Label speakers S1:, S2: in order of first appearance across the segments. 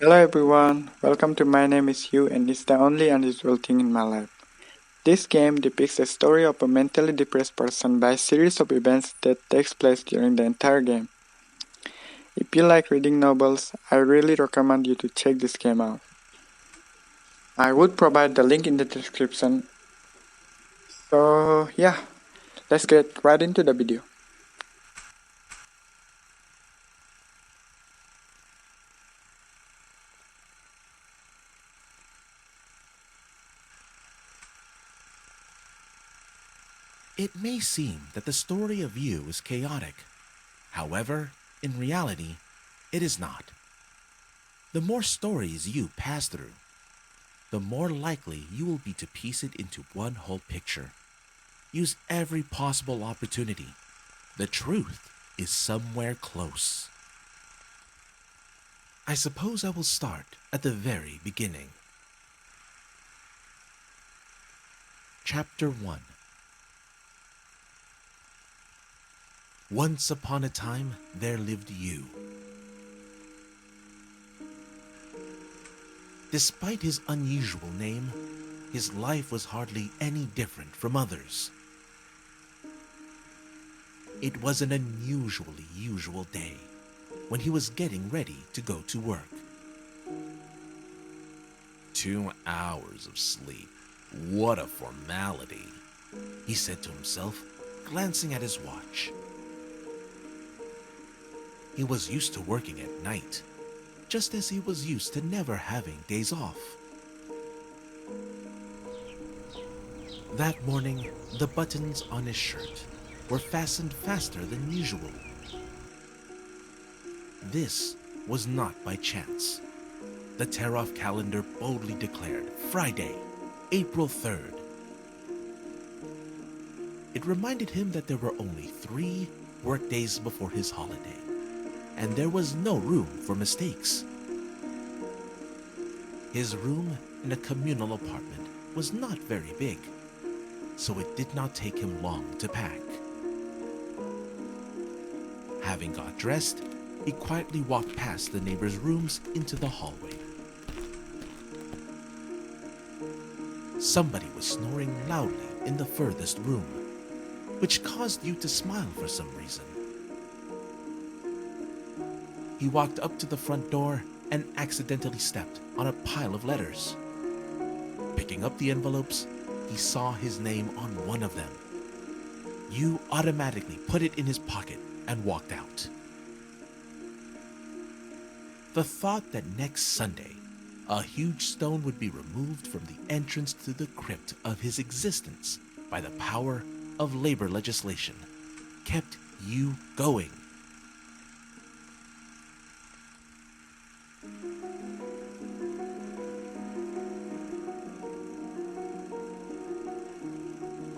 S1: Hello everyone, welcome to My Name is Hugh and it's the only unusual thing in my life. This game depicts the story of a mentally depressed person by a series of events that takes place during the entire game. If you like reading novels, I really recommend you to check this game out. I would provide the link in the description. So yeah, let's get right into the video.
S2: It may seem that the story of you is chaotic. However, in reality, it is not. The more stories you pass through, the more likely you will be to piece it into one whole picture. Use every possible opportunity. The truth is somewhere close. I suppose I will start at the very beginning. Chapter 1. Once upon a time, there lived you. Despite his unusual name, his life was hardly any different from others. It was an unusually usual day when he was getting ready to go to work. 2 hours of sleep. What a formality, he said to himself, glancing at his watch. He was used to working at night, just as he was used to never having days off. That morning, the buttons on his shirt were fastened faster than usual. This was not by chance. The tear-off calendar boldly declared Friday, April 3rd. It reminded him that there were only 3 work days before his holiday, and there was no room for mistakes. His room in a communal apartment was not very big, so it did not take him long to pack. Having got dressed, he quietly walked past the neighbors' rooms into the hallway. Somebody was snoring loudly in the furthest room, which caused you to smile for some reason. He walked up to the front door and accidentally stepped on a pile of letters. Picking up the envelopes, he saw his name on one of them. You automatically put it in his pocket and walked out. The thought that next Sunday, a huge stone would be removed from the entrance to the crypt of his existence by the power of labor legislation kept you going.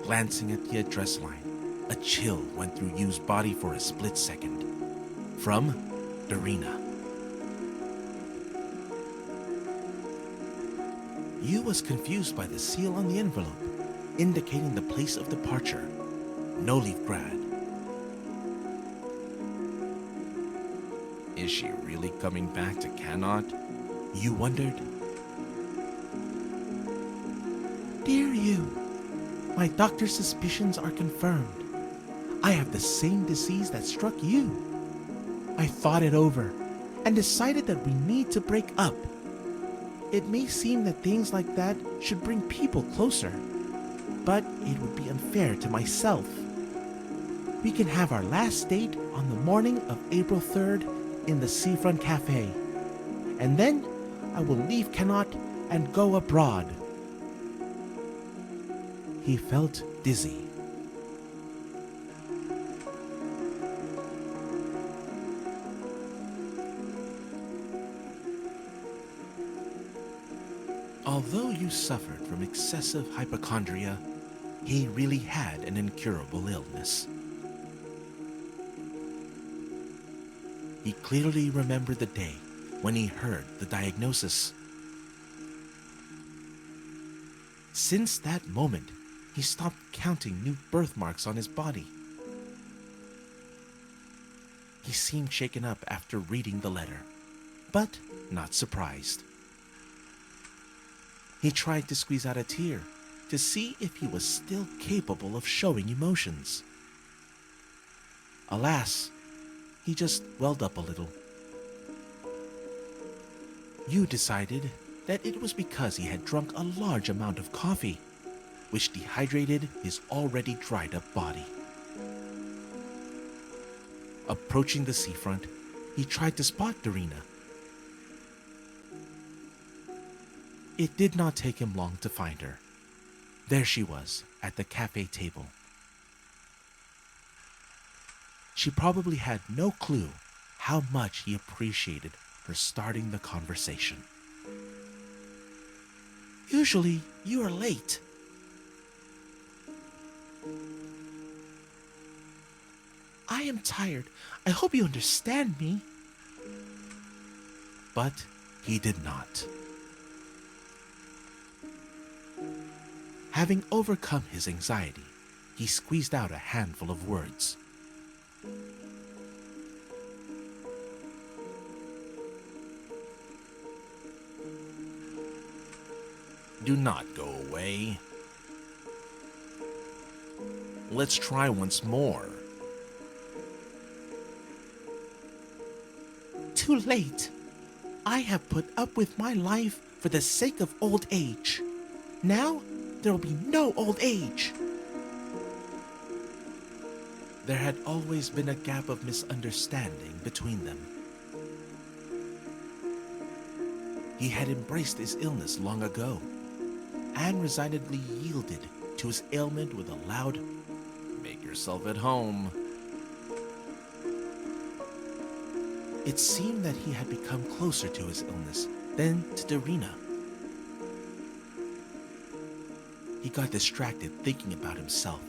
S2: Glancing at the address line, a chill went through Yu's body for a split second. From Darina. Yu was confused by the seal on the envelope, indicating the place of departure, No Leaf Grad. Is she really coming back to Cannot? Yu wondered. Dear Yu, my doctor's suspicions are confirmed. I have the same disease that struck you. I thought it over and decided that we need to break up. It may seem that things like that should bring people closer, but it would be unfair to myself. We can have our last date on the morning of April 3rd in the Seafront Cafe, and then I will leave Cannot and go abroad. He felt dizzy. Although Yu suffered from excessive hypochondria, he really had an incurable illness. He clearly remembered the day when he heard the diagnosis. Since that moment, he stopped counting new birthmarks on his body. He seemed shaken up after reading the letter, but not surprised. He tried to squeeze out a tear to see if he was still capable of showing emotions. Alas, he just welled up a little. You decided that it was because he had drunk a large amount of coffee, which dehydrated his already dried up body. Approaching the seafront, he tried to spot Darina. It did not take him long to find her. There she was, at the cafe table. She probably had no clue how much he appreciated her starting the conversation. "Usually, you are late." "I am tired. I hope you understand me." But he did not. Having overcome his anxiety, he squeezed out a handful of words. "Do not go away. Let's try once more." "Too late. I have put up with my life for the sake of old age. Now, there will be no old age." There had always been a gap of misunderstanding between them. He had embraced his illness long ago and resignedly yielded to his ailment with a loud, "Make yourself at home." It seemed that he had become closer to his illness than to Darina. He got distracted thinking about himself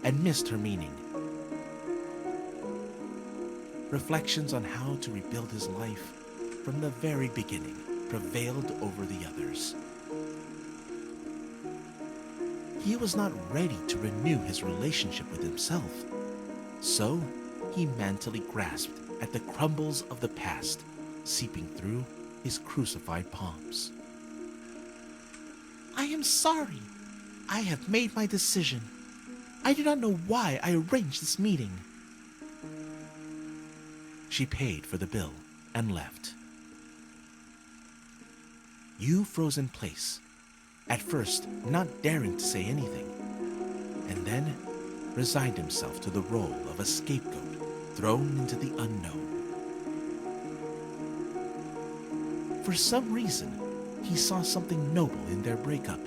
S2: and missed her meaning. Reflections on how to rebuild his life from the very beginning prevailed over the others. He was not ready to renew his relationship with himself, so he mentally grasped at the crumbles of the past seeping through his crucified palms. "I am sorry. I have made my decision. I do not know why I arranged this meeting." She paid for the bill and left. You froze in place, at first not daring to say anything, and then resigned himself to the role of a scapegoat thrown into the unknown. For some reason, he saw something noble in their breakup.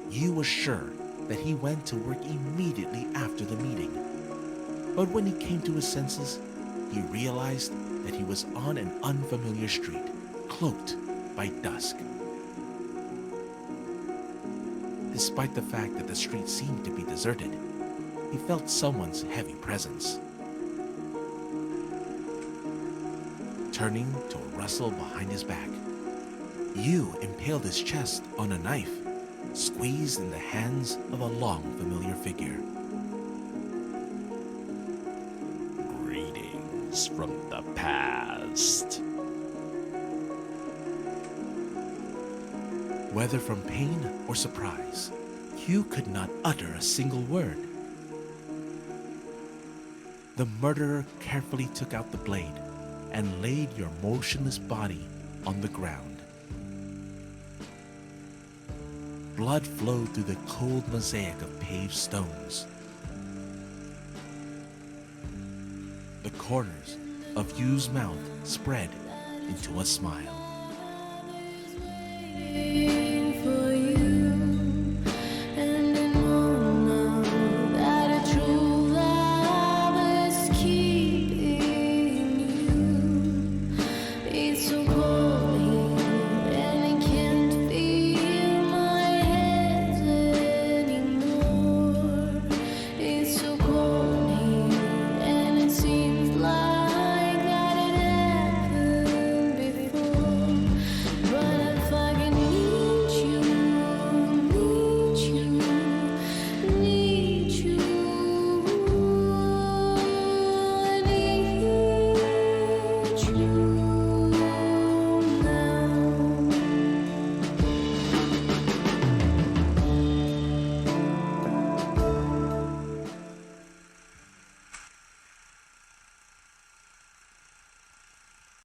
S2: You were sure that he went to work immediately after the meeting, but when he came to his senses, he realized that he was on an unfamiliar street, cloaked by dusk. Despite the fact that the street seemed to be deserted, he felt someone's heavy presence. Turning to a rustle behind his back, you impaled his chest on a knife, squeezed in the hands of a long familiar figure. "Greetings from the past." Whether from pain or surprise, you could not utter a single word. The murderer carefully took out the blade and laid your motionless body on the ground. Blood flowed through the cold mosaic of paved stones. The corners of Yu's mouth spread into a smile.